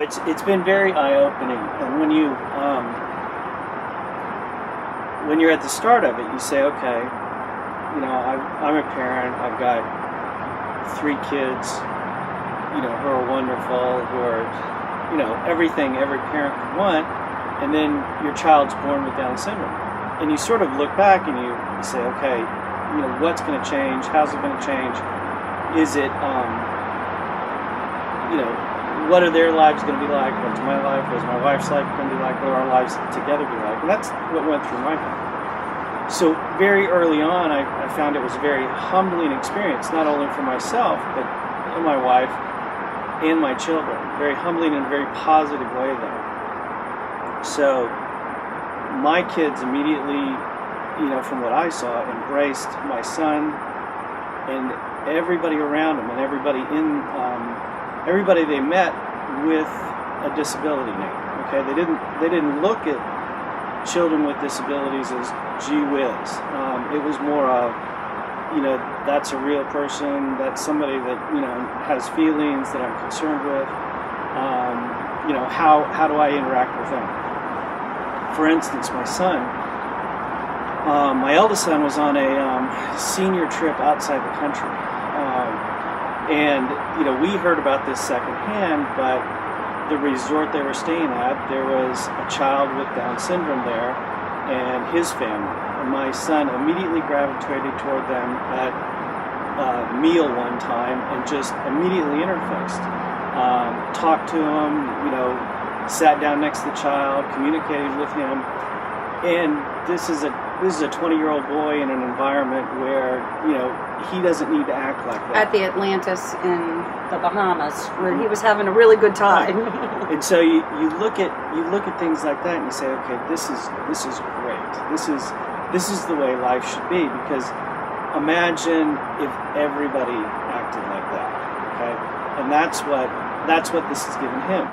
It's been very eye-opening, and when you're at the start of it, you say, okay, I'm a parent. I've got 3 kids, who are wonderful, who are, everything every parent could want, and then your child's born with Down syndrome, and you sort of look back and you say, okay, what's going to change? How's it going to change? Is it, what are their lives going to be like? What's my life? What's my wife's life going to be like? What are our lives together be like? And that's what went through my head. So very early on, I found it was a very humbling experience, not only for myself, but my wife and my children. Very humbling in a very positive way, though. So my kids immediately, from what I saw, embraced my son and everybody around him and everybody they met with a disability name. Okay, they didn't look at children with disabilities as gee whiz. It was more of, that's a real person. That's somebody that has feelings that I'm concerned with. How do I interact with them? For instance, my son. My eldest son was on a senior trip outside the country. And we heard about this secondhand, but the resort they were staying at, there was a child with Down syndrome there and his family. And my son immediately gravitated toward them at a meal one time and just immediately interfaced. Talked to him, sat down next to the child, communicated with him. And this is a 20-year-old boy in an environment where he doesn't need to act like that. At the Atlantis in the Bahamas, where he was having a really good time. And so you look at things like that and you say, okay, this is great. This is the way life should be, because imagine if everybody acted like that. Okay, and that's what this has given him.